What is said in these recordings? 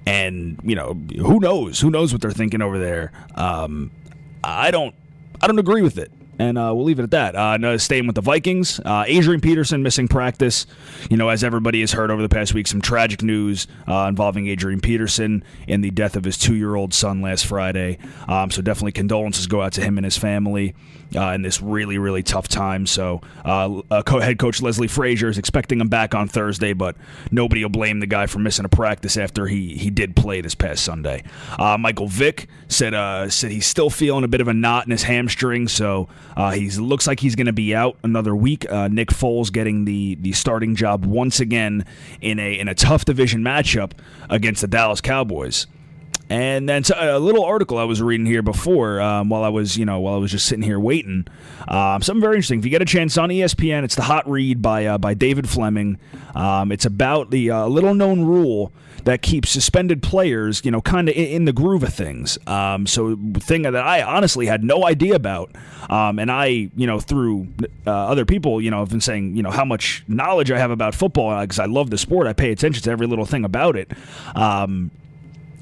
And, who knows what they're thinking over there. I don't agree with it. And we'll leave it at that. No, staying with the Vikings, Adrian Peterson missing practice. As everybody has heard over the past week, some tragic news involving Adrian Peterson and the death of his 2-year-old son last Friday. So definitely condolences go out to him and his family in this really, really tough time. So head coach Leslie Frazier is expecting him back on Thursday, but nobody will blame the guy for missing a practice after he did play this past Sunday. Michael Vick said he's still feeling a bit of a knot in his hamstring, so he looks like he's going to be out another week. Nick Foles getting the starting job once again in a tough division matchup against the Dallas Cowboys. And then a little article I was reading here before while I was just sitting here waiting. Something very interesting. If you get a chance on ESPN, it's the Hot Read by David Fleming. It's about the little known rule that keeps suspended players, kind of in the groove of things. So thing that I honestly had no idea about, and I, through other people, have been saying, how much knowledge I have about football because I love the sport. I pay attention to every little thing about it.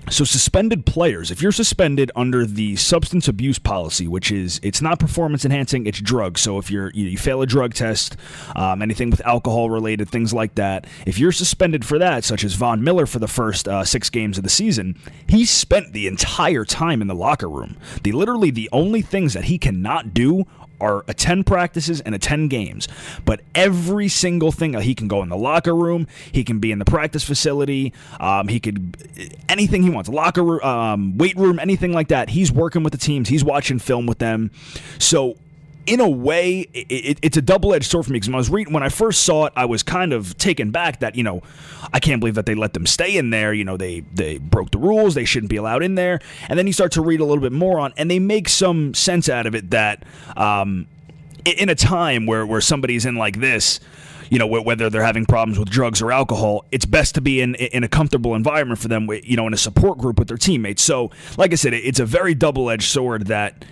So suspended players, if you're suspended under the substance abuse policy, which is, it's not performance enhancing, it's drugs. So if you fail a drug test, anything with alcohol related, things like that, if you're suspended for that, such as Von Miller for the first 6 games of the season, he spent the entire time in the locker room. Literally the only things that he cannot do are attend practices and attend games. But every single thing, he can go in the locker room, he can be in the practice facility, he could, anything he wants, locker room, weight room, anything like that. He's working with the teams, he's watching film with them. So in a way, it's a double-edged sword for me, because when I first saw it, I was kind of taken back that, I can't believe that they let them stay in there. They broke the rules. They shouldn't be allowed in there. And then you start to read a little bit more on, and they make some sense out of it that in a time where somebody's in like this, whether they're having problems with drugs or alcohol, it's best to be in a comfortable environment for them, in a support group with their teammates. So, like I said, it's a very double-edged sword that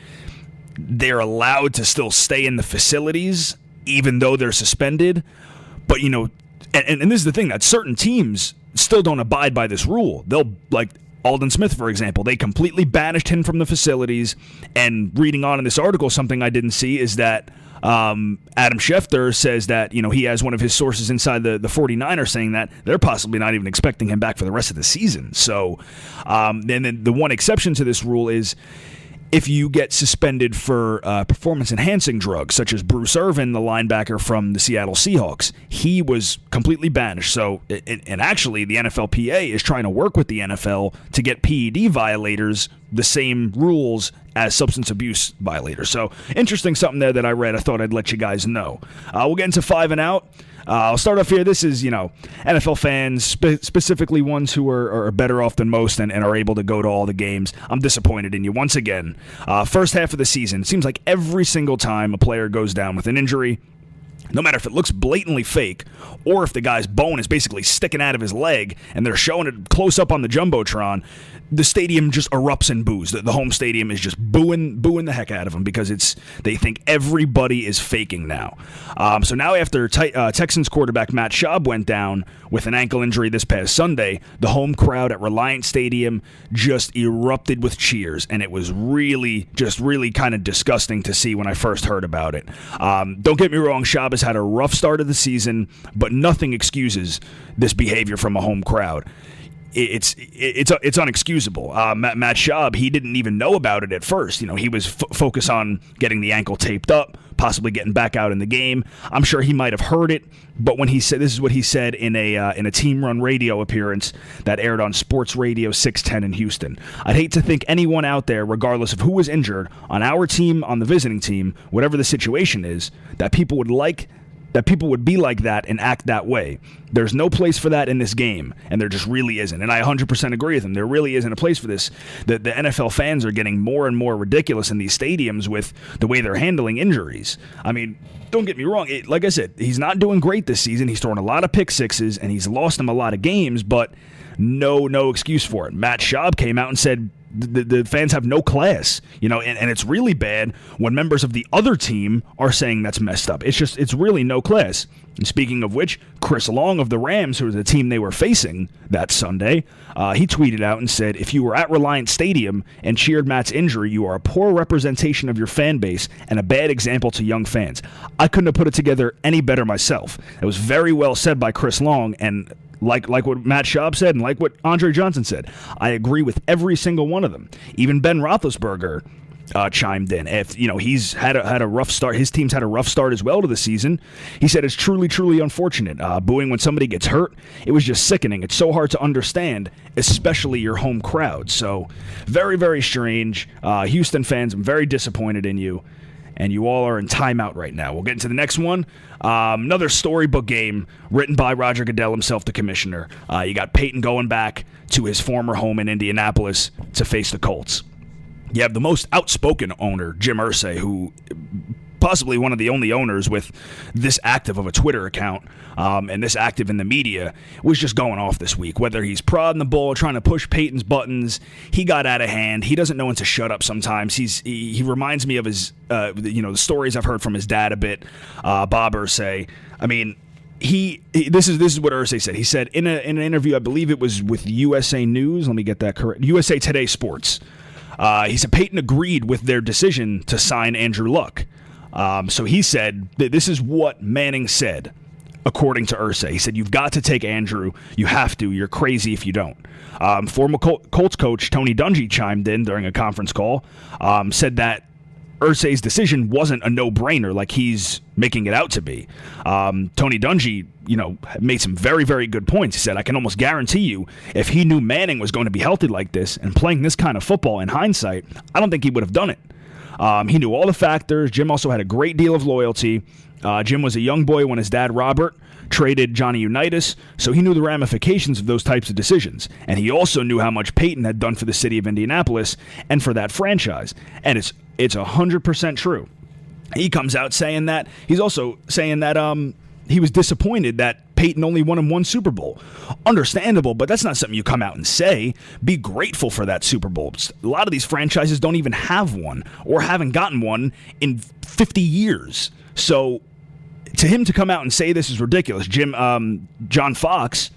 they're allowed to still stay in the facilities even though they're suspended. But, and this is the thing, that certain teams still don't abide by this rule. They'll, like Aldon Smith, for example, they completely banished him from the facilities. And reading on in this article, something I didn't see is that Adam Schefter says that, he has one of his sources inside the 49ers saying that they're possibly not even expecting him back for the rest of the season. So, and then the one exception to this rule is if you get suspended for performance-enhancing drugs, such as Bruce Irvin, the linebacker from the Seattle Seahawks. He was completely banished. So, and actually, the NFLPA is trying to work with the NFL to get PED violators the same rules as substance abuse violators. So, interesting something there that I read. I thought I'd let you guys know. We'll get into 5 and Out. I'll start off here. This is, NFL fans, specifically ones who are better off than most and are able to go to all the games. I'm disappointed in you once again. First half of the season, it seems like every single time a player goes down with an injury, no matter if it looks blatantly fake or if the guy's bone is basically sticking out of his leg and they're showing it close up on the Jumbotron, the stadium just erupts in boos. The home stadium is just booing the heck out of them because they think everybody is faking now. So now after Texans quarterback Matt Schaub went down with an ankle injury this past Sunday, the home crowd at Reliant Stadium just erupted with cheers, and it was really kind of disgusting to see when I first heard about it. Don't get me wrong, Schaub has had a rough start of the season, but nothing excuses this behavior from a home crowd. It's unexcusable. Matt Schaub, he didn't even know about it at first. He was focused on getting the ankle taped up, possibly getting back out in the game. I'm sure he might have heard it, but when he said, this is what he said in a team-run radio appearance that aired on Sports Radio 610 in Houston. I'd hate to think anyone out there, regardless of who was injured, on our team, on the visiting team, whatever the situation is, that people would be like that and act that way. There's no place for that in this game, and there just really isn't. And I 100% agree with him. There really isn't a place for this. The NFL fans are getting more and more ridiculous in these stadiums with the way they're handling injuries. I mean, don't get me wrong. Like I said, he's not doing great this season. He's thrown a lot of pick sixes, and he's lost them a lot of games, but no excuse for it. Matt Schaub came out and said The fans have no class, and it's really bad when members of the other team are saying that's messed up. It's really no class. And speaking of which, Chris Long of the Rams, who was the team they were facing that Sunday, he tweeted out and said, "If you were at Reliant Stadium and cheered Matt's injury, you are a poor representation of your fan base and a bad example to young fans. I couldn't have put it together any better myself." It was very well said by Chris Long, and like what Matt Schaub said and like what Andre Johnson said, I agree with every single one of them. Even Ben Roethlisberger chimed in. If he's had a rough start, his team's had a rough start as well to the season. He said it's truly unfortunate. Booing when somebody gets hurt, it was just sickening. It's so hard to understand, especially your home crowd. So very strange. Houston fans, I'm very disappointed in you. And you all are in timeout right now. We'll get into the next one. Another storybook game written by Roger Goodell himself, the commissioner. You got Peyton going back to his former home in Indianapolis to face the Colts. You have the most outspoken owner, Jim Irsay, who possibly one of the only owners with this active of a Twitter account and this active in the media, was just going off this week. Whether he's prodding the ball, trying to push Peyton's buttons, he got out of hand. He doesn't know when to shut up sometimes. He reminds me of his, the stories I've heard from his dad a bit, Bob Irsay. I mean, this is what Irsay said. He said in an interview, I believe it was with USA News. Let me get that correct. USA Today Sports. He said Peyton agreed with their decision to sign Andrew Luck. So he said that this is what Manning said, according to Irsay. He said, "You've got to take Andrew. You have to. You're crazy if you don't." Former Colts coach Tony Dungy chimed in during a conference call, said that Irsay's decision wasn't a no-brainer like he's making it out to be. Tony Dungy, made some very good points. He said, "I can almost guarantee you, if he knew Manning was going to be healthy like this and playing this kind of football in hindsight, I don't think he would have done it." He knew all the factors. Jim also had a great deal of loyalty. Jim was a young boy when his dad, Robert, traded Johnny Unitas, so he knew the ramifications of those types of decisions. And he also knew how much Peyton had done for the city of Indianapolis and for that franchise. And it's 100% true. He comes out saying that. He's also saying that he was disappointed that Peyton only won him one Super Bowl. Understandable, but that's not something you come out and say. Be grateful for that Super Bowl. A lot of these franchises don't even have one or haven't gotten one in 50 years. So to him to come out and say this is ridiculous. John Fox,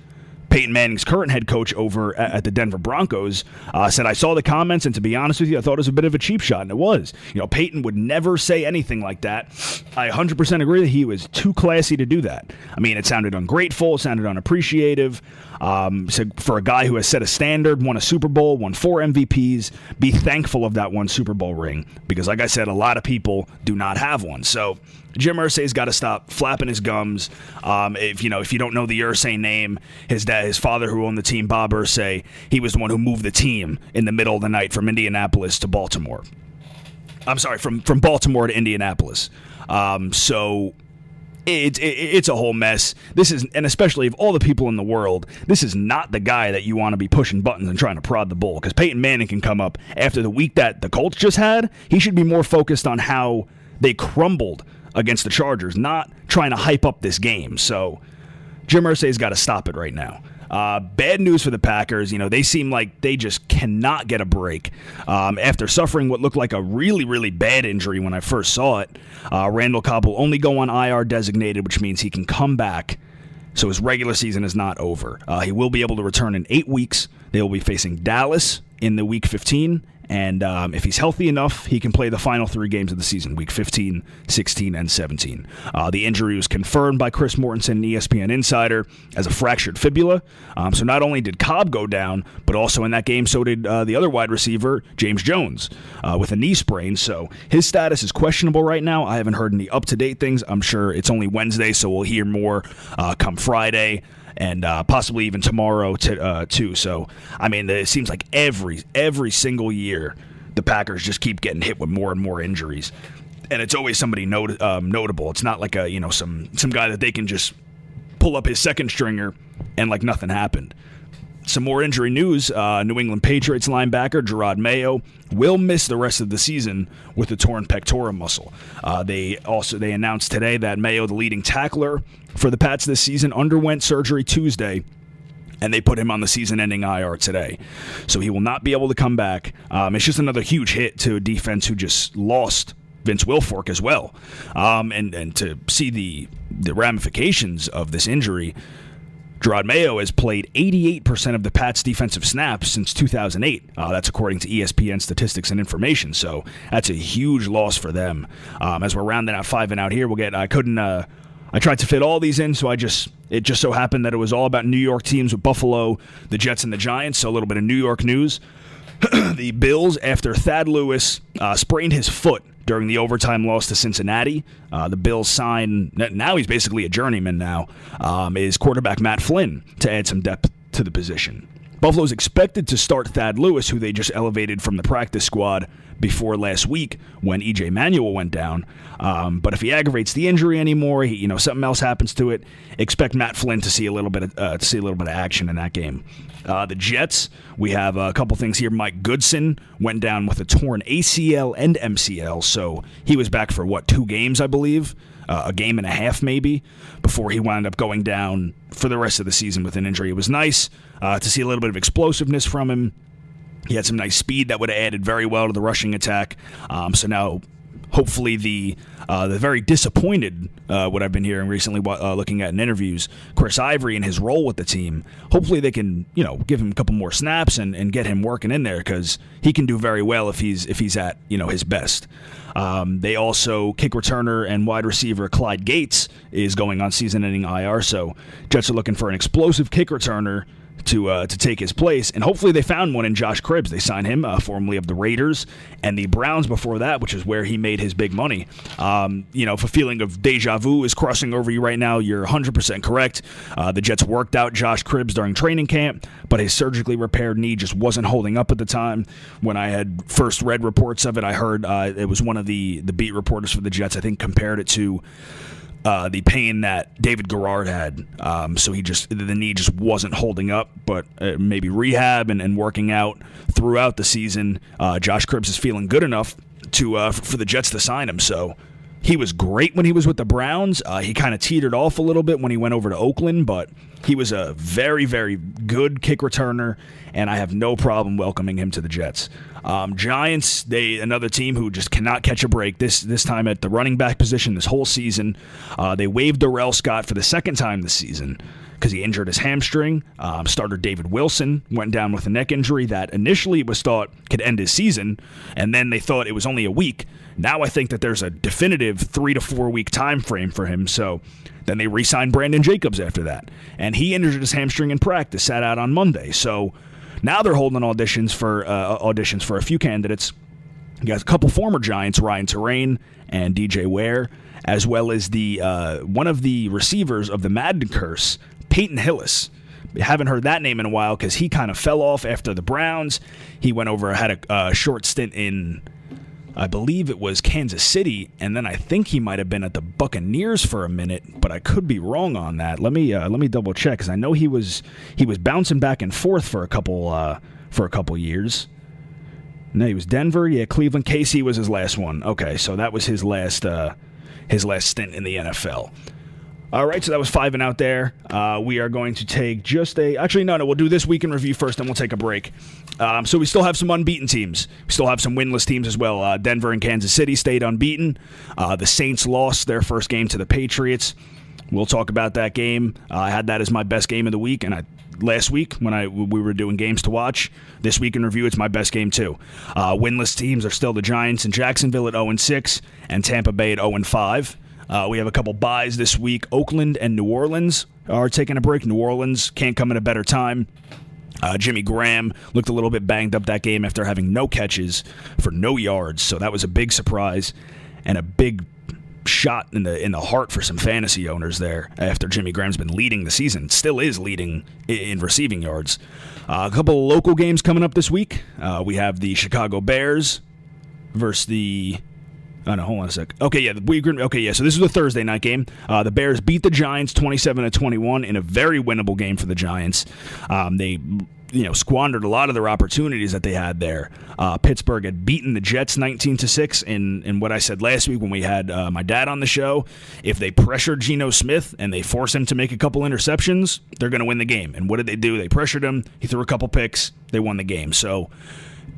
Peyton Manning's current head coach over at the Denver Broncos, said, "I saw the comments, and to be honest with you, I thought it was a bit of a cheap shot," and it was. Peyton would never say anything like that. I 100% agree that he was too classy to do that. I mean, it sounded ungrateful, it sounded unappreciative. Said for a guy who has set a standard, won a Super Bowl, won 4 MVPs, be thankful of that one Super Bowl ring, because like I said, a lot of people do not have one. So Jim Irsay's got to stop flapping his gums. If you don't know the Irsay name, his father who owned the team, Bob Irsay, he was the one who moved the team in the middle of the night from Indianapolis to Baltimore. I'm sorry, from Baltimore to Indianapolis. So it's a whole mess. And especially of all the people in the world, this is not the guy that you want to be pushing buttons and trying to prod the bull. Because Peyton Manning can come up after the week that the Colts just had. He should be more focused on how they crumbled against the Chargers, not trying to hype up this game. So Jim Irsay's got to stop it right now. Bad news for the Packers. They seem like they just cannot get a break. After suffering what looked like a really bad injury when I first saw it, Randall Cobb will only go on IR designated, which means he can come back. So his regular season is not over. He will be able to return in 8 weeks. They will be facing Dallas in the Week 15. And if he's healthy enough, he can play the final 3 games of the season, Week 15, 16, and 17. The injury was confirmed by Chris Mortensen, an ESPN insider, as a fractured fibula. So not only did Cobb go down, but also in that game, so did the other wide receiver, James Jones, with a knee sprain. So his status is questionable right now. I haven't heard any up-to-date things. I'm sure it's only Wednesday, so we'll hear more come Friday. And possibly even tomorrow too. So, I mean, it seems like every single year the Packers just keep getting hit with more and more injuries, and it's always somebody notable. It's not like some guy that they can just pull up his second stringer and like nothing happened. Some more injury news. New England Patriots linebacker Gerard Mayo will miss the rest of the season with a torn pectoral muscle. They announced today that Mayo, the leading tackler for the Pats this season, underwent surgery Tuesday and they put him on the season-ending IR today. So he will not be able to come back. It's just another huge hit to a defense who just lost Vince Wilfork as well. And to see the ramifications of this injury, Gerard Mayo has played 88% of the Pats' defensive snaps since 2008. That's according to ESPN statistics and information. So that's a huge loss for them. As we're rounding out 5 and out here, I tried to fit all these in, so it just so happened that it was all about New York teams with Buffalo, the Jets, and the Giants. So a little bit of New York news. The Bills, after Thad Lewis sprained his foot during the overtime loss to Cincinnati, the Bills signed, now he's basically a journeyman now, is quarterback Matt Flynn to add some depth to the position. Buffalo's expected to start Thad Lewis, who they just elevated from the practice squad before last week when E.J. Manuel went down. But if he aggravates the injury anymore, something else happens to it, expect Matt Flynn to see a little bit of action in that game. The Jets, we have a couple things here. Mike Goodson went down with a torn ACL and MCL, so he was back for 2 games, I believe, a game and a half maybe, before he wound up going down for the rest of the season with an injury. It was nice to see a little bit of explosiveness from him. He had some nice speed that would have added very well to the rushing attack. So now, hopefully, the very disappointed, what I've been hearing recently, looking at in interviews, Chris Ivory and his role with the team, hopefully they can, give him a couple more snaps and get him working in there, because he can do very well if he's at, his best. They also, kick returner and wide receiver Clyde Gates is going on season-ending IR, so Jets are looking for an explosive kick returner to take his place, and hopefully they found one in Josh Cribbs. They signed him, formerly of the Raiders and the Browns before that, which is where he made his big money. If a feeling of deja vu is crossing over you right now, you're 100% correct. The Jets worked out Josh Cribbs during training camp, but his surgically repaired knee just wasn't holding up at the time. When I had first read reports of it, I heard it was one of the beat reporters for the Jets, I think, compared it to the pain that David Garrard had. So the knee just wasn't holding up, but maybe rehab and working out throughout the season. Josh Cribbs is feeling good enough for the Jets to sign him. So he was great when he was with the Browns. He kind of teetered off a little bit when he went over to Oakland, but he was a very, very good kick returner, and I have no problem welcoming him to the Jets. Giants, another team who just cannot catch a break. This time at the running back position this whole season. They waived Darrell Scott for the second time this season because he injured his hamstring. Starter David Wilson went down with a neck injury that initially was thought could end his season, and then they thought it was only a week. Now I think that there's a definitive 3 to 4 week time frame for him, so then they re-signed Brandon Jacobs after that. And he injured his hamstring in practice, sat out on Monday. So now they're holding auditions for a few candidates. You got a couple former Giants, Ryan Terrain and DJ Ware, as well as the one of the receivers of the Madden curse, Peyton Hillis. Haven't heard that name in a while because he kind of fell off after the Browns. He went over, had a short stint in, I believe it was Kansas City, and then I think he might have been at the Buccaneers for a minute, but I could be wrong on that. Let me double check, because I know he was bouncing back and forth for a couple years. No, he was Denver, Cleveland. KC was his last one. Okay, so that was his last stint in the NFL. All right, so that was 5 and out there. We are going to take we'll do this week in review first, then we'll take a break. So we still have some unbeaten teams. We still have some winless teams as well. Denver and Kansas City stayed unbeaten. The Saints lost their first game to the Patriots. We'll talk about that game. I had that as my best game of the week, and last week when we were doing games to watch. This week in review, it's my best game too. Winless teams are still the Giants and Jacksonville at 0-6 and Tampa Bay at 0-5. We have a couple buys this week. Oakland and New Orleans are taking a break. New Orleans can't come at a better time. Jimmy Graham looked a little bit banged up that game after having no catches for no yards, so that was a big surprise and a big shot in the heart for some fantasy owners there after Jimmy Graham's been leading the season, still is leading in receiving yards. A couple of local games coming up this week. We have the Chicago Bears versus the... Oh, no, hold on a sec. So this is a Thursday night game. The Bears beat the Giants 27-21 in a very winnable game for the Giants. They squandered a lot of their opportunities that they had there. Pittsburgh had beaten the Jets 19-6 in what I said last week when we had my dad on the show. If they pressured Geno Smith and they force him to make a couple interceptions, they're going to win the game. And what did they do? They pressured him. He threw a couple picks. They won the game. So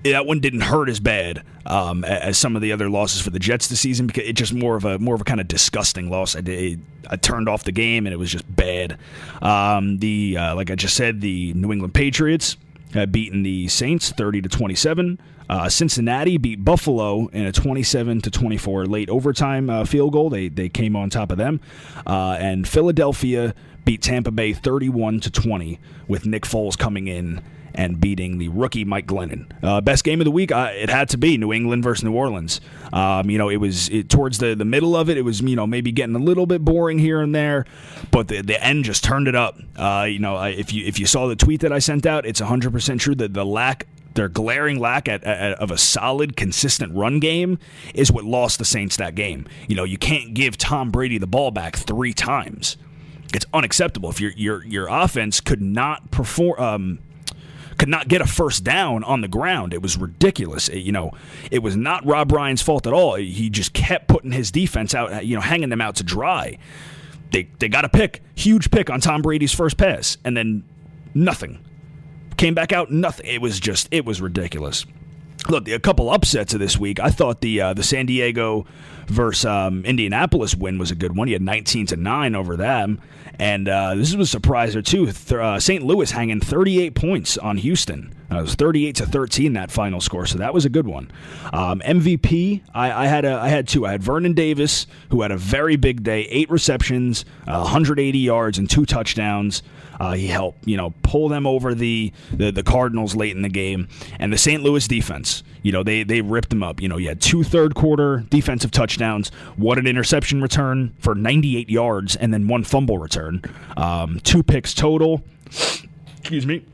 that one didn't hurt as bad as some of the other losses for the Jets this season, because it's just more of a kind of disgusting loss. I turned off the game and it was just bad. Like I just said, the New England Patriots had beaten the Saints 30-27. Cincinnati beat Buffalo in a 27-24 late overtime field goal. They came on top of them, and Philadelphia beat Tampa Bay 31-20 with Nick Foles coming in and beating the rookie Mike Glennon. Best game of the week, it had to be New England versus New Orleans. It was towards the middle of it. It was maybe getting a little bit boring here and there, but the end just turned it up. If you saw the tweet that I sent out, it's 100% true that their glaring lack of a solid, consistent run game is what lost the Saints that game. You can't give Tom Brady the ball back 3 times. It's unacceptable. If your offense could not perform. Could not get a first down on the ground. It was ridiculous. It was not Rob Ryan's fault at all. He just kept putting his defense out, hanging them out to dry. They got a huge pick on Tom Brady's first pass, and then nothing. Came back out, nothing. It was ridiculous. Look, a couple upsets of this week. I thought the San Diego versus Indianapolis win was a good one. You had 19-9 over them, and this was a surpriser too. St. Louis hanging 38 points on Houston. It was 38-13 that final score, so that was a good one. MVP, I had 2. I had Vernon Davis, who had a very big day, 8 receptions, 180 yards, and 2 touchdowns. He helped, pull them over the Cardinals late in the game. And the St. Louis defense, they ripped them up. You had 2 third-quarter defensive touchdowns, 1 interception return for 98 yards, and then 1 fumble return. 2 picks total. Excuse me.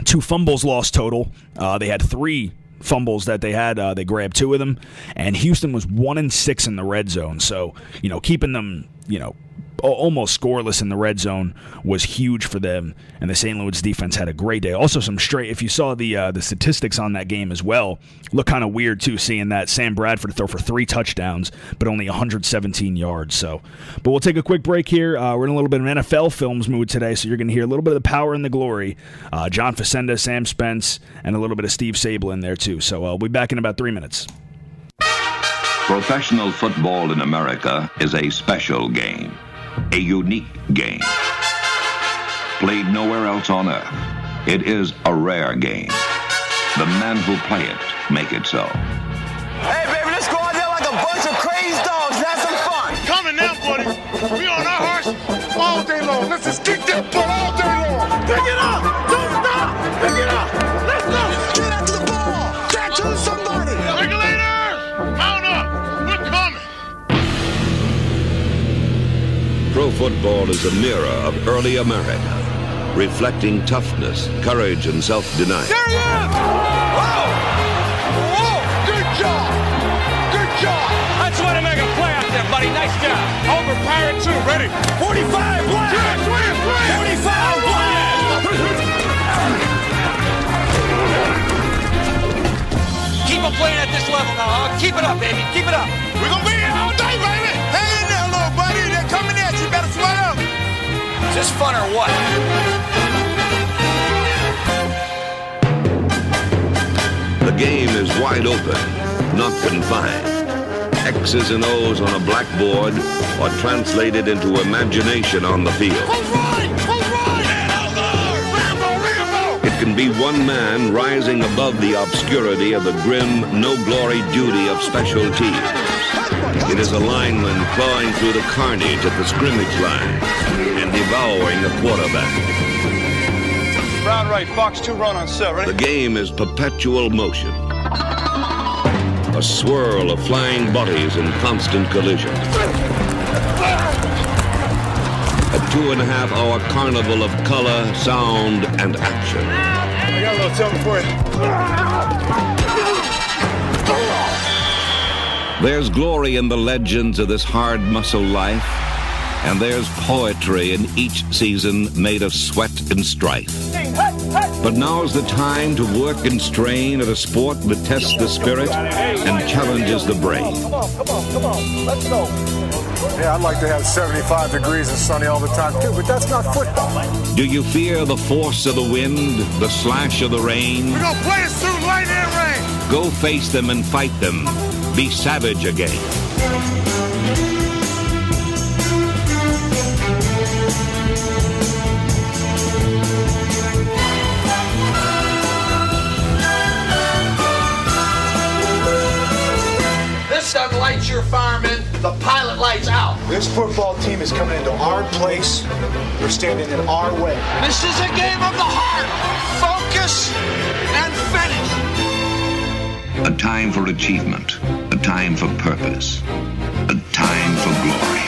2 fumbles lost total. They had 3 fumbles that they had. They grabbed 2 of them. And Houston was 1-6 in the red zone. So, keeping them, almost scoreless in the red zone was huge for them, and the St. Louis defense had a great day. Also, if you saw the statistics on that game as well, looked kind of weird too, seeing that Sam Bradford throw for 3 touchdowns, but only 117 yards. But we'll take a quick break here. We're in a little bit of an NFL films mood today, so you're going to hear a little bit of the power and the glory. John Facenda, Sam Spence, and a little bit of Steve Sable in there too. So we'll be back in about 3 minutes. Professional football in America is a special game. A unique game. Played nowhere else on earth. It is a rare game. The men who play it make it so. Hey, baby, let's go out there like a bunch of crazy dogs and have some fun. Coming now, buddy. We on our horse all day long. Let's just kick that butt all day long. Pick it up. Don't stop. Pick it up. Let's go. Get after the ball. Catch to somebody. Regulators, mount up. We're coming. Pro football is a mirror of early America, reflecting toughness, courage, and self-denial. There he is! Whoa! Whoa! Good job! Good job! That's way to make a play out there, buddy. Nice job. Over Pirate 2, ready? 45 blast! Yes, win, win! 45 blast! Keep on playing at this level now, huh? Keep it up, baby. Keep it up. We're gonna be here all day, baby! Hang in there, little buddy. They're coming at you. Better sweat up. Is this fun or what? The game is wide open, not confined. X's and O's on a blackboard are translated into imagination on the field. All right! Rambo! It can be one man rising above the obscurity of the grim, no-glory duty of special teams. It is a lineman clawing through the carnage at the scrimmage line and devouring the quarterback. Brown right, Fox 2 run on set. Ready? The game is perpetual motion. A swirl of flying bodies in constant collision. A 2.5-hour carnival of color, sound, and action. I got a little something for you. There's glory in the legends of this hard muscle life, and there's poetry in each season made of sweat and strife. But now's the time to work and strain at a sport that tests the spirit and challenges the brain. Come on, let's go. Yeah, I'd like to have 75 degrees and sunny all the time too, but that's not football. Do you fear the force of the wind, the slash of the rain? We're gonna play it through light and rain. Go face them and fight them. Be savage again. This doesn't light your fireman. The pilot lights out. This football team is coming into our place. They're standing in our way. This is a game of the heart. Focus and finish. A time for achievement, a time for purpose, a time for glory.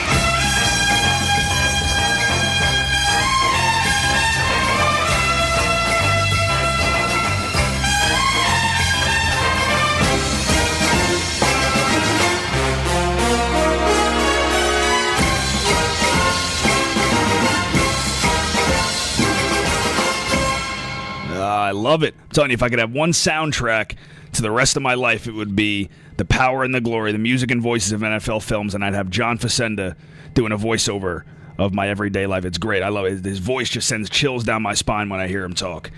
I love it. I'm telling you, if I could have one soundtrack to the rest of my life, it would be the power and the glory, the music and voices of NFL films, and I'd have John Facenda doing a voiceover of my everyday life. It's great. I love it. His voice just sends chills down my spine when I hear him talk.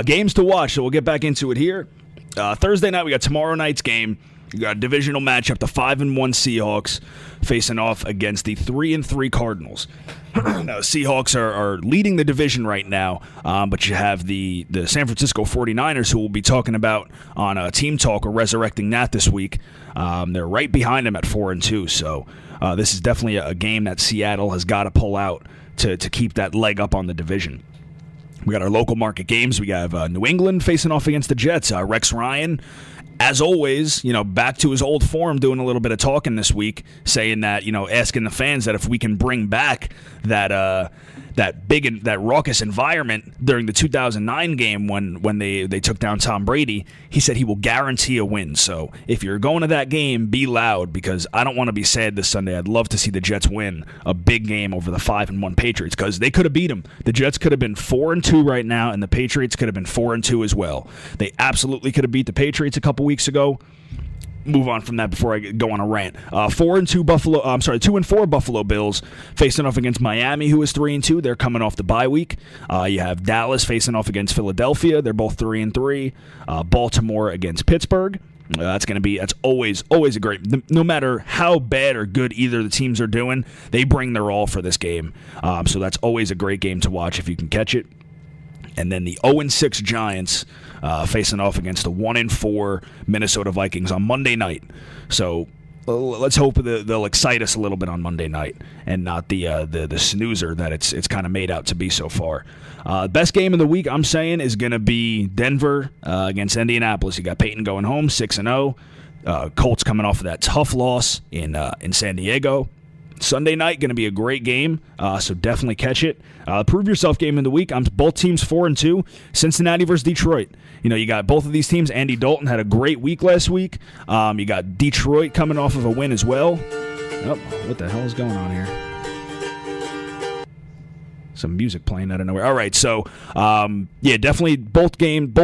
Games to watch, so we'll get back into it here. Thursday night, we got tomorrow night's game. You got a divisional matchup, the 5-1 Seahawks facing off against the 3-3 Cardinals. Now, Seahawks are leading the division right now, but you have the San Francisco 49ers, who we'll be talking about on Team Talk. We're resurrecting that this week. They're right behind them at 4-2, so this is definitely a game that Seattle has got to pull out to keep that leg up on the division. We got our local market games. We have New England facing off against the Jets. Rex Ryan, as always, back to his old form, doing a little bit of talking this week, saying that, asking the fans that if we can bring back that big and that raucous environment during the 2009 game when they took down Tom Brady, he said he will guarantee a win. So if you're going to that game, be loud, because I don't want to be sad this Sunday. I'd love to see the Jets win a big game over the 5-1 Patriots, because they could have beat them. The Jets could have been 4-2 right now, and the Patriots could have been 4-2 as well. They absolutely could have beat the Patriots a couple weeks ago. Move on from that before I go on a rant. 2-4 Buffalo Bills facing off against Miami, who is 3-2. They're coming off the bye week. You have Dallas facing off against Philadelphia. They're both 3-3. Baltimore against Pittsburgh. That's always a great. No matter how bad or good either of the teams are doing, they bring their all for this game. So that's always a great game to watch if you can catch it. And then the 0-6 Giants facing off against the 1-4 Minnesota Vikings on Monday night. So let's hope they'll excite us a little bit on Monday night, and not the snoozer that it's kind of made out to be so far. Best game of the week, I'm saying, is going to be Denver against Indianapolis. You got Peyton going home, 6-0. Colts coming off of that tough loss in San Diego. Sunday night, going to be a great game, so definitely catch it. Prove yourself game of the week. Both teams 4-2. Cincinnati versus Detroit. You got both of these teams. Andy Dalton had a great week last week. You got Detroit coming off of a win as well. Oh, what the hell is going on here? Some music playing out of nowhere. All right, so definitely both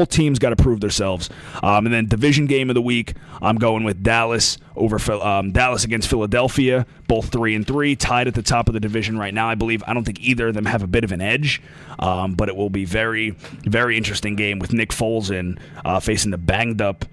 teams got to prove themselves. And then division game of the week, I'm going with Dallas Dallas against Philadelphia. Both 3-3, tied at the top of the division right now. I don't think either of them have a bit of an edge, but it will be very, very interesting game with Nick Foles facing the banged up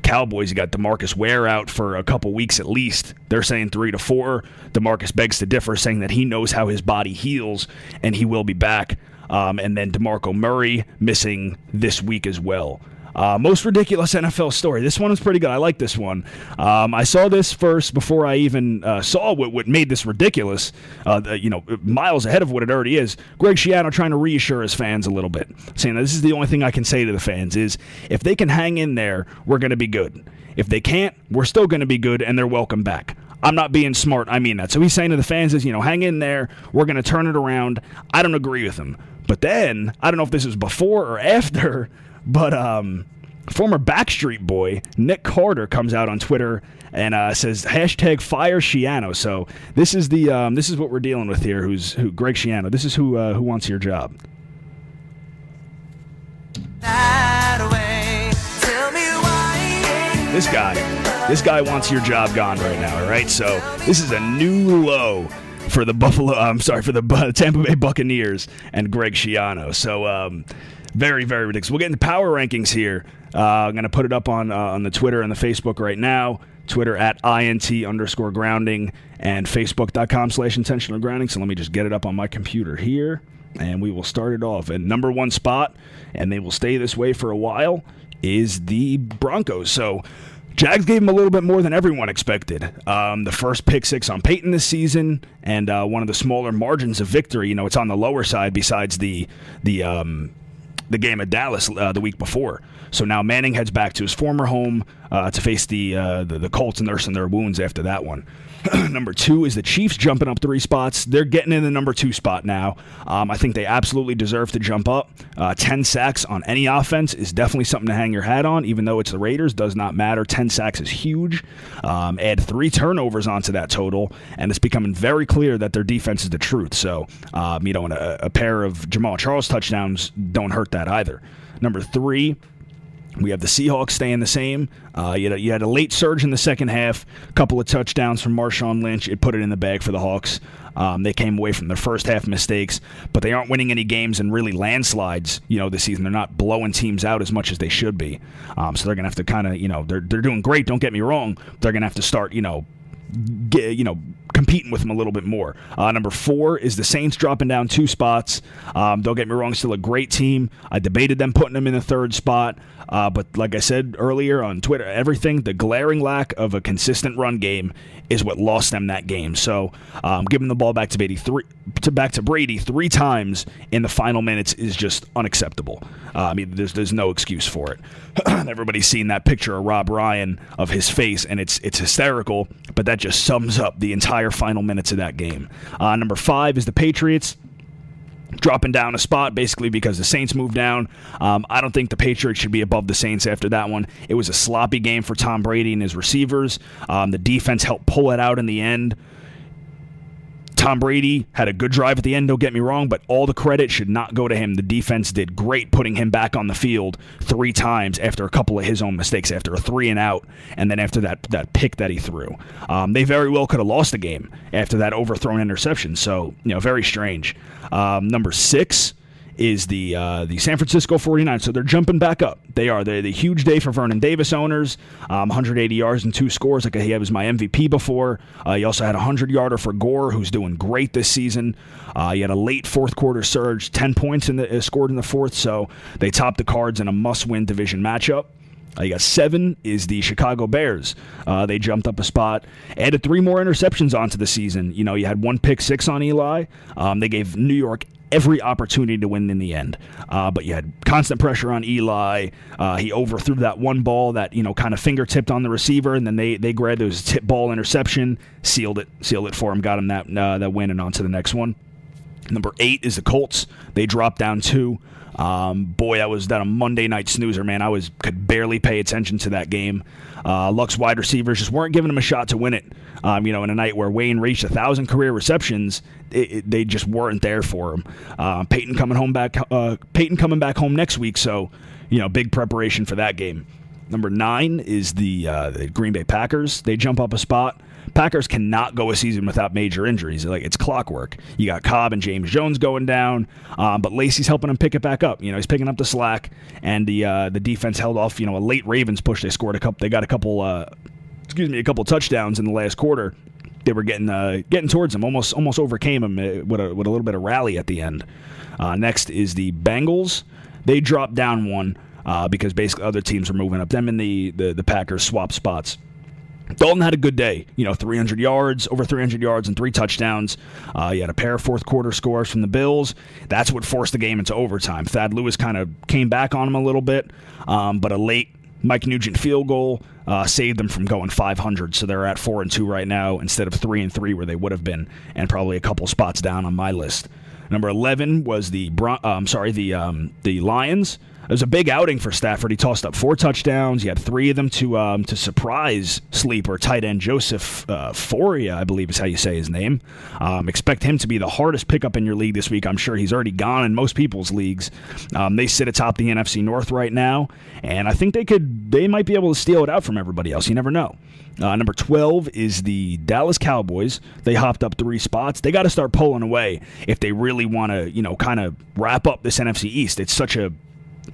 Cowboys. You got DeMarcus Ware out for a couple weeks at least. They're saying 3 to 4. DeMarcus begs to differ, saying that he knows how his body heals and he will be back. And then DeMarco Murray missing this week as well. Most ridiculous NFL story. This one is pretty good. I like this one. I saw this first before I even saw what made this ridiculous. Miles ahead of what it already is. Greg Schiano trying to reassure his fans a little bit, saying that this is the only thing I can say to the fans is if they can hang in there, we're going to be good. If they can't, we're still going to be good, and they're welcome back. I'm not being smart. I mean that. So he's saying to the fans is, hang in there. We're going to turn it around. I don't agree with him. But then, I don't know if this was before or after, but former Backstreet Boy Nick Carter comes out on Twitter and says #fire Schiano. So this is this is what we're dealing with here. Who Greg Schiano? This is who wants your job. This guy wants your job gone right now, all right? So this is a new low for the Tampa Bay Buccaneers and Greg Schiano. So very, very ridiculous. We'll get into power rankings here. I'm going to put it up on the Twitter and the Facebook right now. Twitter at @INT_grounding and Facebook.com/intentional grounding. So let me just get it up on my computer here, and we will start it off. And number one spot, and they will stay this way for a while, is the Broncos. So Jags gave him a little bit more than everyone expected. The first pick six on Peyton this season, and one of the smaller margins of victory. You know, it's on the lower side besides the game at Dallas the week before. So now Manning heads back to his former home to face the Colts and nursing their wounds after that one. Number two is the Chiefs jumping up 3 spots. They're getting in the number 2 spot now. I think they absolutely deserve to jump up. 10 sacks on any offense is definitely something to hang your hat on, even though it's the Raiders. Does not matter. 10 sacks is huge. Add 3 turnovers onto that total, and it's becoming very clear that their defense is the truth. So, and a pair of Jamal Charles touchdowns don't hurt that either. Number 3, we have the Seahawks staying the same. You had a late surge in the second half, a couple of touchdowns from Marshawn Lynch. It put it in the bag for the Hawks. They came away from their first half mistakes, but they aren't winning any games and really landslides, this season. They're not blowing teams out as much as they should be. So they're going to have to kind of, they're doing great, don't get me wrong. They're going to have to start, competing with them a little bit more. Number 4 is the Saints dropping down 2 spots. Don't get me wrong, still a great team. I debated them putting them in the 3rd spot, but like I said earlier on Twitter, the glaring lack of a consistent run game is what lost them that game. So giving the ball back to Brady 3 times in the final minutes is just unacceptable. There's no excuse for it. Everybody's seen that picture of Rob Ryan of his face, and it's hysterical, but that just sums up the entire final minutes of that game. Number 5 is the Patriots dropping down a spot basically because the Saints moved down. I don't think the Patriots should be above the Saints after that one. It was a sloppy game for Tom Brady and his receivers. The defense helped pull it out in the end. Tom Brady had a good drive at the end, don't get me wrong, but all the credit should not go to him. The defense did great putting him back on the field 3 times after a couple of his own mistakes, after a 3-and-out, and then after that pick that he threw. They very well could have lost the game after that overthrown interception, so very strange. Number 6 is the San Francisco 49ers. So they're jumping back up. They're the huge day for Vernon Davis owners. 180 yards and 2 scores. Like he was my MVP before. He also had a 100-yarder for Gore, who's doing great this season. He had a late fourth quarter surge, 10 points scored in the fourth. So they topped the Cards in a must-win division matchup. You got 7 is the Chicago Bears. They jumped up a spot, added 3 more interceptions onto the season. You had 1 pick 6 on Eli. They gave New York every opportunity to win in the end. But you had constant pressure on Eli. He overthrew that one ball that, kind of fingertipped on the receiver, and then they grabbed those tip ball interception, sealed it for him, got him that win and on to the next one. Number 8 is the Colts. They dropped down 2. That was a Monday night snoozer, man. I could barely pay attention to that game. Luck's wide receivers just weren't giving him a shot to win it. In a night where Wayne reached 1,000 career receptions, they just weren't there for him. Peyton coming back home next week, so big preparation for that game. Number 9 is the Green Bay Packers. They jump up a spot. Packers cannot go a season without major injuries. It's clockwork. You got Cobb and James Jones going down, but Lacey's helping him pick it back up. He's picking up the slack, and the defense held off. A late Ravens push. They scored a couple. They got a couple touchdowns in the last quarter. They were getting towards him. Almost overcame him with a little bit of rally at the end. Next is the Bengals. They dropped down 1 because basically other teams were moving up. Them and the Packers swapped spots. Dalton had a good day, 300 yards, over 300 yards and 3 touchdowns. He had a pair of fourth quarter scores from the Bills. That's what forced the game into overtime. Thad Lewis kind of came back on him a little bit, but a late Mike Nugent field goal saved them from going 500. So they're at 4-2 right now instead of 3-3 where they would have been, and probably a couple spots down on my list. Number 11 was the Lions. it was a big outing for Stafford. He tossed up 4 touchdowns. He had 3 of them to surprise sleeper tight end Joseph Foria, I believe is how you say his name. Expect him to be the hardest pickup in your league this week. I'm sure he's already gone in most people's leagues. They sit atop the NFC North right now, and I think they might be able to steal it out from everybody else. You never know. Number 12 is the Dallas Cowboys. They hopped up 3 spots. They got to start pulling away if they really want to, kind of wrap up this NFC East. It's such a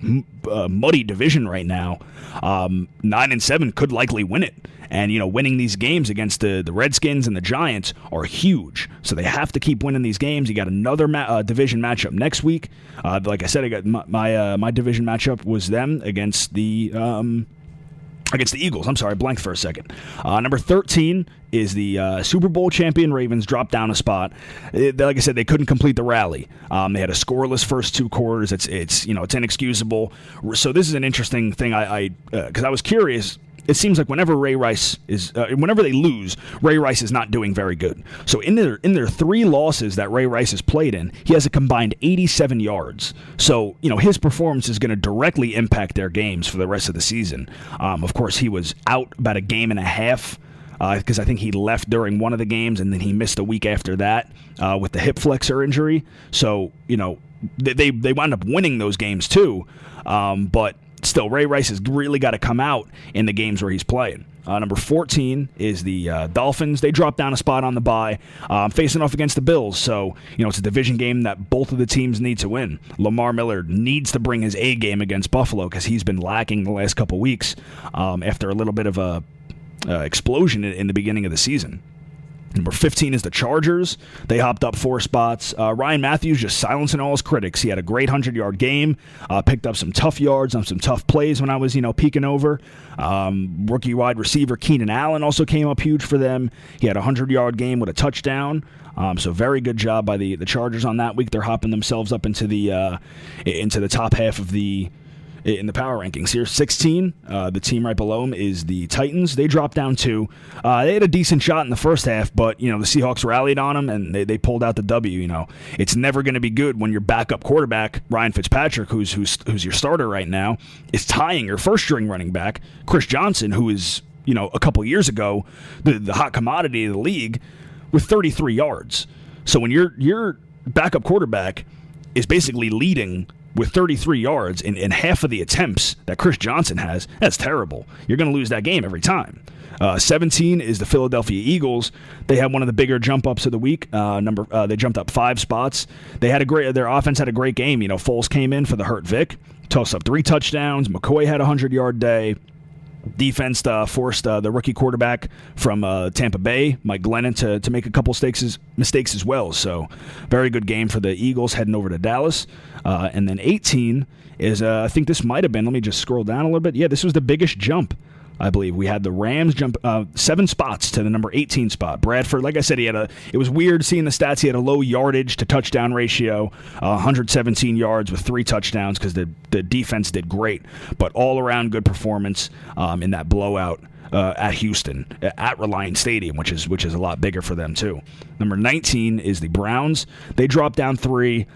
muddy division right now. 9-7 could likely win it. And, winning these games against the Redskins and the Giants are huge. So they have to keep winning these games. You got another division matchup next week. Like I said, I got my division matchup was them against the Eagles. I'm sorry, blanked for a second. Number 13 is the Super Bowl champion Ravens. Dropped down a spot. Like I said, they couldn't complete the rally. They had a scoreless first 2 quarters. It's inexcusable. So this is an interesting thing. Because I was curious. It seems like whenever whenever they lose, Ray Rice is not doing very good. So in their 3 losses that Ray Rice has played in, he has a combined 87 yards. So, his performance is going to directly impact their games for the rest of the season. Of course, he was out about a game and a half because I think he left during one of the games, and then he missed a week after that with the hip flexor injury. So, they wound up winning those games too, but still, Ray Rice has really got to come out in the games where he's playing. Number 14 is the Dolphins. They dropped down a spot on the bye, facing off against the Bills. So, it's a division game that both of the teams need to win. Lamar Miller needs to bring his A game against Buffalo because he's been lacking the last couple weeks after a little bit of a explosion in the beginning of the season. Number 15 is the Chargers. They hopped up 4 spots. Ryan Matthews just silencing all his critics. He had a great 100-yard game, picked up some tough yards on some tough plays when I was, peeking over. Rookie wide receiver Keenan Allen also came up huge for them. He had a 100-yard game with a touchdown. So very good job by the Chargers on that week. They're hopping themselves up into the top half of in the power rankings here. 16, the team right below them is the Titans. They dropped down 2. They had a decent shot in the first half, but, the Seahawks rallied on them, and they pulled out the W. It's never going to be good when your backup quarterback, Ryan Fitzpatrick, who's your starter right now, is tying your first-string running back, Chris Johnson, who is, a couple years ago, the hot commodity of the league, with 33 yards. So when your backup quarterback is basically leading with 33 yards in half of the attempts that Chris Johnson has, that's terrible. You're going to lose that game every time. 17 is the Philadelphia Eagles. They had one of the bigger jump ups of the week. They jumped up 5 spots. Their offense had a great game. Foles came in for the hurt Vic, tossed up 3 touchdowns. McCoy had a 100-yard day. Defense forced the rookie quarterback from Tampa Bay, Mike Glennon, to make a couple mistakes as well. So very good game for the Eagles heading over to Dallas. And then 18 is, I think this might have been, let me just scroll down a little bit. Yeah, this was the biggest jump, I believe. We had the Rams jump 7 spots to the number 18 spot. Bradford, like I said, it was weird seeing the stats. He had a low yardage to touchdown ratio, 117 yards with 3 touchdowns because the defense did great. But all around good performance in that blowout at Houston, at Reliant Stadium, which is a lot bigger for them too. Number 19 is the Browns. They dropped down 3.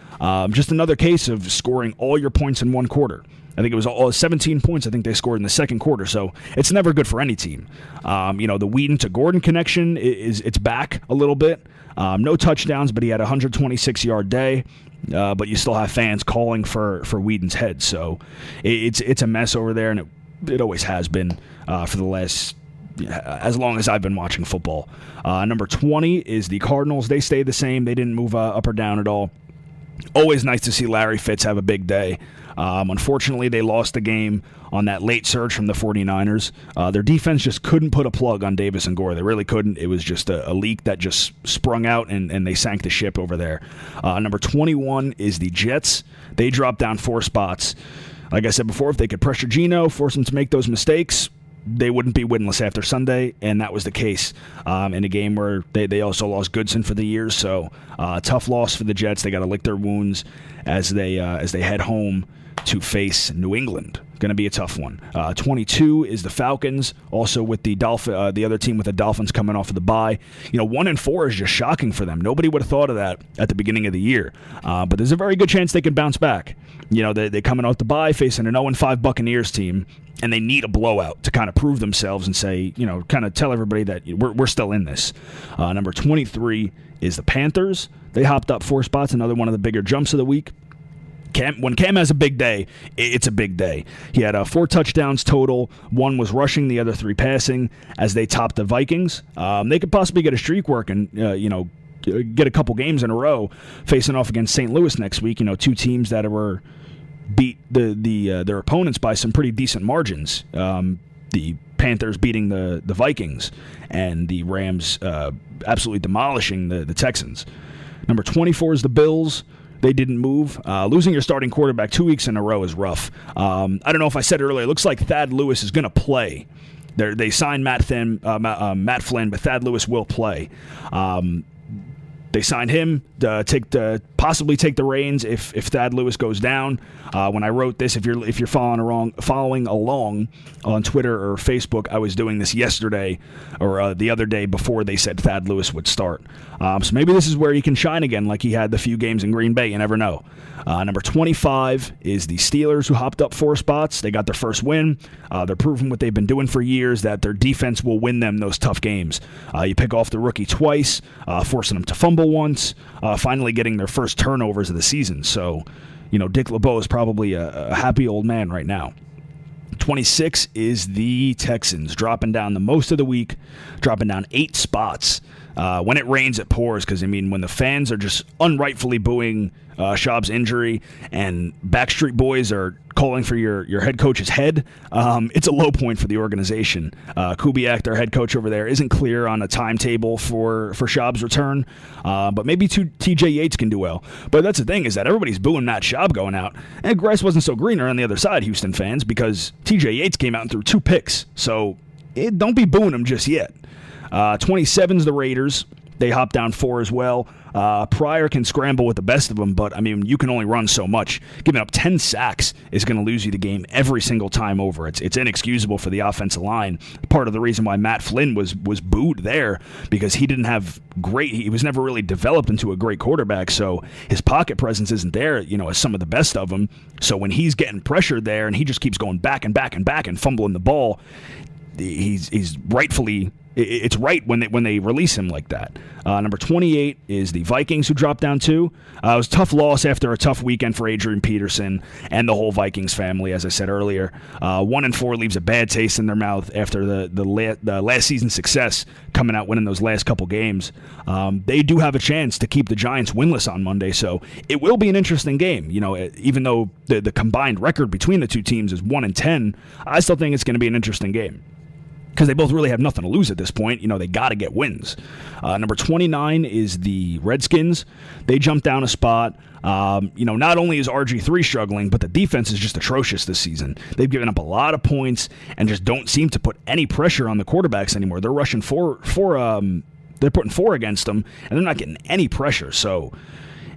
Just another case of scoring all your points in one quarter. I think it was all 17 points I think they scored in the second quarter, so it's never good for any team. The Whedon to Gordon connection, it's back a little bit. No touchdowns, but he had a 126-yard day. But you still have fans calling for Whedon's head, so it's a mess over there, and it always has been for the last as long as I've been watching football. Number 20 is the Cardinals. They stayed the same. They didn't move up or down at all. Always nice to see Larry Fitz have a big day. Unfortunately, they lost the game on that late surge from the 49ers. Their defense just couldn't put a plug on Davis and Gore. They really couldn't. It was just a leak that just sprung out, and they sank the ship over there. Number 21 is the Jets. They dropped down 4 spots. Like I said before, if they could pressure Geno, force him to make those mistakes, they wouldn't be winless after Sunday, and that was the case in a game where they also lost Goodson for the year. So tough loss for the Jets. They got to lick their wounds as they head home to face New England Going to be a tough one. 22 is the Falcons, also with the the other team with the Dolphins coming off of the bye. 1-4 is just shocking for them. Nobody would have thought of that at the beginning of the year. But there's a very good chance they can bounce back. They're coming off the bye, facing an 0-5 Buccaneers team, and they need a blowout to kind of prove themselves and say, kind of tell everybody that we're still in this. Number 23 is the Panthers. They hopped up 4 spots, another one of the bigger jumps of the week. When Cam has a big day, it's a big day. He had 4 touchdowns total. 1 was rushing, the other 3 passing, as they topped the Vikings. They could possibly get a streak working, get a couple games in a row facing off against St. Louis next week. 2 teams that were beat their opponents by some pretty decent margins. The Panthers beating the Vikings, and the Rams absolutely demolishing the Texans. Number 24 is the Bills. They didn't move. Losing your starting quarterback 2 weeks in a row is rough. I don't know if I said it earlier. It looks like Thad Lewis is going to play. They signed Matt Flynn, but Thad Lewis will play. They signed him to possibly take the reins if Thad Lewis goes down. When I wrote this, if you're following along on Twitter or Facebook, I was doing this yesterday or the other day before they said Thad Lewis would start. So maybe this is where he can shine again, like he had the few games in Green Bay. You never know. Number 25 is the Steelers, who hopped up 4 spots. They got their first win. They're proving what they've been doing for years, that their defense will win them those tough games. You pick off the rookie twice, forcing them to fumble once, finally getting their first turnovers of the season. So, Dick LeBeau is probably a happy old man right now. 26 is the Texans, dropping down the most of the week, dropping down 8 spots. When it rains, it pours, because, when the fans are just unrightfully booing Schaub's injury and Backstreet Boys are calling for your head coach's head, it's a low point for the organization. Kubiak, their head coach over there, isn't clear on a timetable for Schaub's return, but maybe TJ Yates can do well. But that's the thing, is that everybody's booing Matt Schaub going out, and grass wasn't so greener on the other side, Houston fans, because TJ Yates came out and threw 2 picks. So don't be booing him just yet. 27's the Raiders. They hop down 4 as well. Pryor can scramble with the best of them, but, you can only run so much. Giving up 10 sacks is going to lose you the game every single time over. It's inexcusable for the offensive line. Part of the reason why Matt Flynn was booed there, because he didn't have he was never really developed into a great quarterback, so his pocket presence isn't there, as some of the best of them. So when he's getting pressured there and he just keeps going back and back and back and fumbling the ball, he's rightfully... It's right when they release him like that. Number 28 is the Vikings, who dropped down 2. It was a tough loss after a tough weekend for Adrian Peterson and the whole Vikings family, as I said earlier. 1-4 leaves a bad taste in their mouth after the last season's success, coming out winning those last couple games. They do have a chance to keep the Giants winless on Monday, so it will be an interesting game. Even though the combined record between the two teams is 1-10, I still think it's going to be an interesting game, because they both really have nothing to lose at this point. They got to get wins. Number 29 is the Redskins. They jumped down a spot. Not only is RG3 struggling, but the defense is just atrocious this season. They've given up a lot of points and just don't seem to put any pressure on the quarterbacks anymore. They're rushing they're putting 4 against them, and they're not getting any pressure. So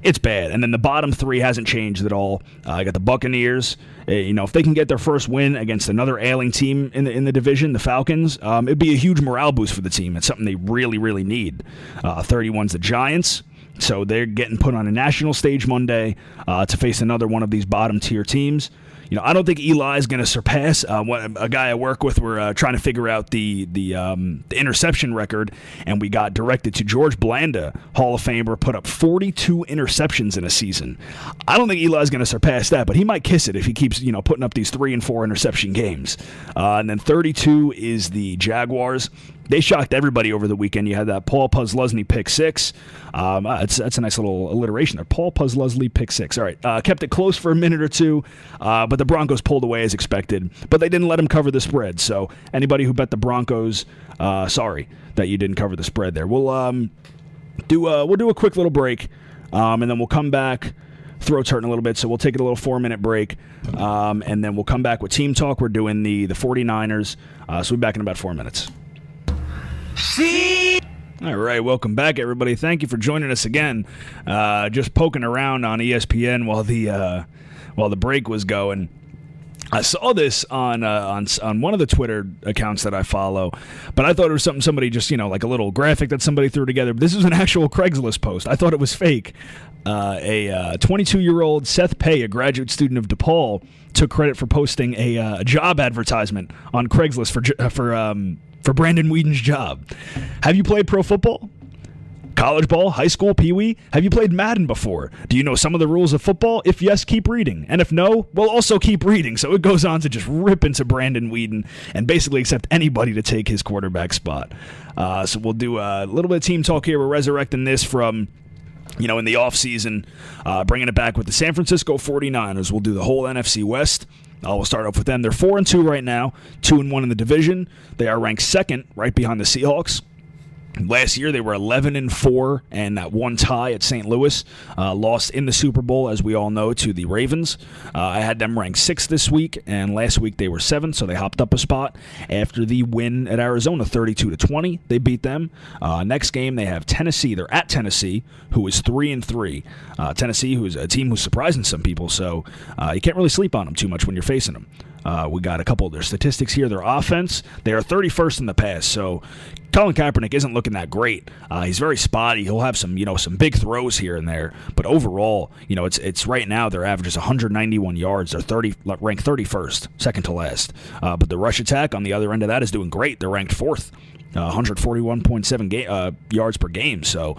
it's bad. And then the bottom 3 hasn't changed at all. I got the Buccaneers. If they can get their first win against another ailing team in the division, the Falcons, it'd be a huge morale boost for the team. It's something they really, really need. 31's the Giants. So they're getting put on a national stage Monday to face another one of these bottom-tier teams. I don't think Eli is going to surpass a guy I work with. We're trying to figure out the interception record, and we got directed to George Blanda, Hall of Famer, put up 42 interceptions in a season. I don't think Eli's going to surpass that, but he might kiss it if he keeps putting up these 3 and 4 interception games. And then 32 is the Jaguars. They shocked everybody over the weekend. You had that Paul Puzzlesny pick 6. That's a nice little alliteration there. Paul Puzzlesny pick 6. All right. Kept it close for a minute or two, but the Broncos pulled away as expected. But they didn't let them cover the spread. So anybody who bet the Broncos, sorry that you didn't cover the spread there. We'll do a quick little break, and then we'll come back. Throat's hurting a little bit, so we'll take a little 4-minute break, and then we'll come back with Team Talk. We're doing the 49ers, so we'll be back in about 4 minutes. All right, welcome back, everybody. Thank you for joining us again. Just poking around on ESPN while the break was going. I saw this on one of the Twitter accounts that I follow, but I thought it was something somebody just, like a little graphic that somebody threw together. But this is an actual Craigslist post. I thought it was fake. A 22-year-old Seth Pay, a graduate student of DePaul, took credit for posting a job advertisement on Craigslist for Brandon Whedon's job. Have you played pro football? College ball, high school, pee-wee? Have you played Madden before? Do you know some of the rules of football? If yes, keep reading. And if no, well, also keep reading. So it goes on to just rip into Brandon Whedon and basically accept anybody to take his quarterback spot. So we'll do a little bit of team talk here. We're resurrecting this from, in the offseason, bringing it back with the San Francisco 49ers. We'll do the whole NFC West. We'll start off with them. They're 4-2 right now, 2-1 in the division. They are ranked second, right behind the Seahawks. Last year, they were 11-4 and that one tie at St. Louis. Lost in the Super Bowl, as we all know, to the Ravens. I had them ranked 6th this week, and last week they were 7th, so they hopped up a spot. After the win at Arizona, 32-20, they beat them. Next game, they have Tennessee. They're at Tennessee, who is 3-3. Tennessee, who is a team who's surprising some people, so you can't really sleep on them too much when you're facing them. We got a couple of their statistics here. Their offense, they are 31st in the pass, so Colin Kaepernick isn't looking that great. He's very spotty. He'll have some big throws here and there, but overall, it's right now their average is 191 yards. They're ranked 31st, second to last. But the rush attack on the other end of that is doing great. They're ranked 4th, 141.7 yards per game. So,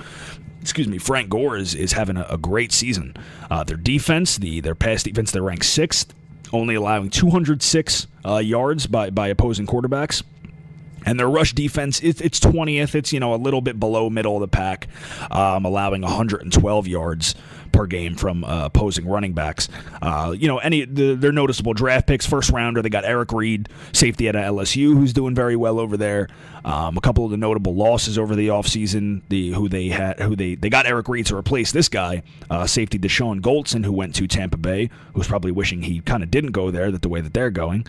Frank Gore is having a great season. Their defense, their pass defense, they're ranked 6th, only allowing 206 yards by opposing quarterbacks. And their rush defense, it's 20th. It's, a little bit below middle of the pack, allowing 112 yards per game from opposing running backs. Their noticeable draft picks, first rounder, they got Eric Reed, safety at LSU, who's doing very well over there. A couple of the notable losses over the offseason, they got Eric Reed to replace this guy, safety Deshaun Goldson, who went to Tampa Bay, who's probably wishing he kind of didn't go there the way that they're going.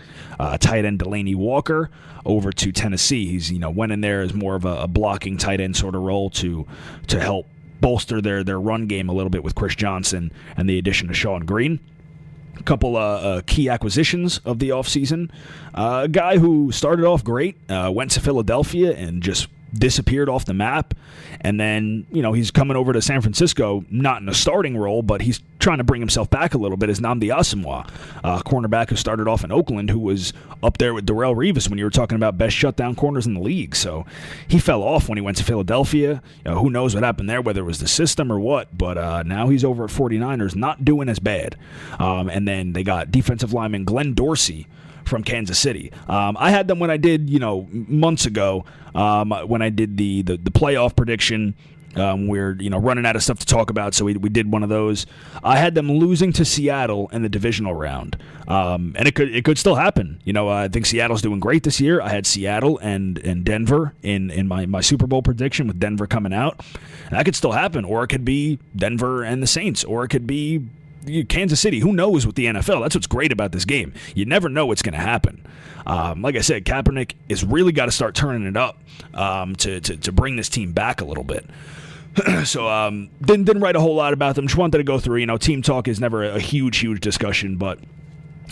Tight end Delaney Walker over to Tennessee. He's went in there as more of a blocking tight end sort of role to help bolster their run game a little bit with Chris Johnson and the addition of Sean Green. A couple key acquisitions of the offseason. A guy who started off great, went to Philadelphia and just disappeared off the map. And then, he's coming over to San Francisco, not in a starting role, but he's trying to bring himself back a little bit, is Nnamdi Asomugha, a cornerback who started off in Oakland, who was up there with Darrelle Revis when you were talking about best shutdown corners in the league. So he fell off when he went to Philadelphia. Who knows what happened there, whether it was the system or what, but now he's over at 49ers, not doing as bad. And then they got defensive lineman Glenn Dorsey from Kansas City. I had them when I did, months ago, when I did the playoff prediction. We're running out of stuff to talk about, so we did one of those. I had them losing to Seattle in the divisional round, and it could still happen. I think Seattle's doing great this year. I had Seattle and Denver in my Super Bowl prediction, with Denver coming out. And that could still happen, or it could be Denver and the Saints, or it could be Kansas City. Who knows with the NFL? That's what's great about this game. You never know what's going to happen. Like I said, Kaepernick has really got to start turning it up to bring this team back a little bit. So didn't write a whole lot about them. Just wanted to go through. Team talk is never a huge discussion, but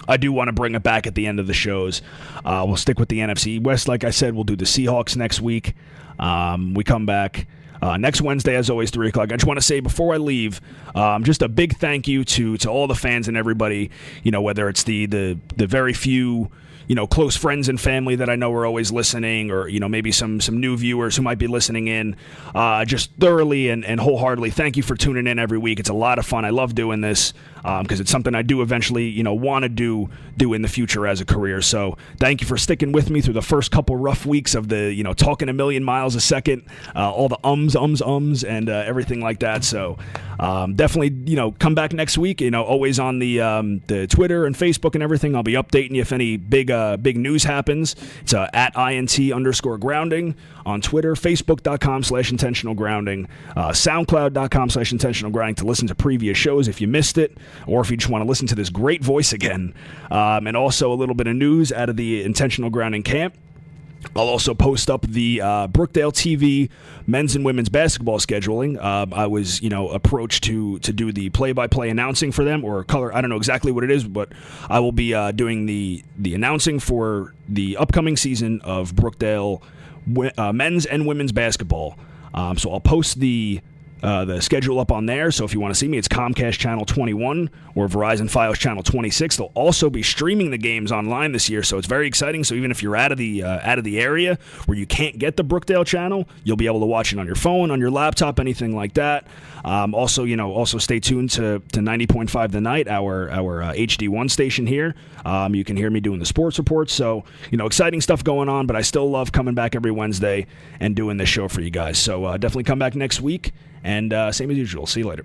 I do want to bring it back at the end of the shows. We'll stick with the NFC West. Like I said, we'll do the Seahawks next week. We come back next Wednesday, as always, 3 o'clock. I just want to say before I leave, just a big thank you to all the fans and everybody, whether it's the very few close friends and family that I know are always listening, or, maybe some new viewers who might be listening in, just thoroughly and wholeheartedly. Thank you for tuning in every week. It's a lot of fun. I love doing this because it's something I do eventually, want to do in the future as a career. So thank you for sticking with me through the first couple rough weeks of the, talking a million miles a second, all the ums, and everything like that. So definitely, come back next week, always on the Twitter and Facebook and everything. I'll be updating you if any big news happens. It's at INT_grounding on Twitter, Facebook.com/intentionalgrounding, SoundCloud.com/intentionalgrounding to listen to previous shows if you missed it, or if you just want to listen to this great voice again. And also a little bit of news out of the Intentional Grounding camp. I'll also post up the Brookdale TV men's and women's basketball scheduling. I was, approached to do the play-by-play announcing for them, or color. I don't know exactly what it is, but I will be doing the announcing for the upcoming season of Brookdale men's and women's basketball. So I'll post the schedule up on there. So if you want to see me, it's Comcast Channel 21 or Verizon Fios Channel 26. They'll also be streaming the games online this year, so it's very exciting. So even if you're out of the area where you can't get the Brookdale channel, you'll be able to watch it on your phone, on your laptop, anything like that. Also stay tuned to 90.5 The Night, our HD1 station here. You can hear me doing the sports reports. So exciting stuff going on, but I still love coming back every Wednesday and doing this show for you guys. So definitely come back next week. And same as usual. See you later.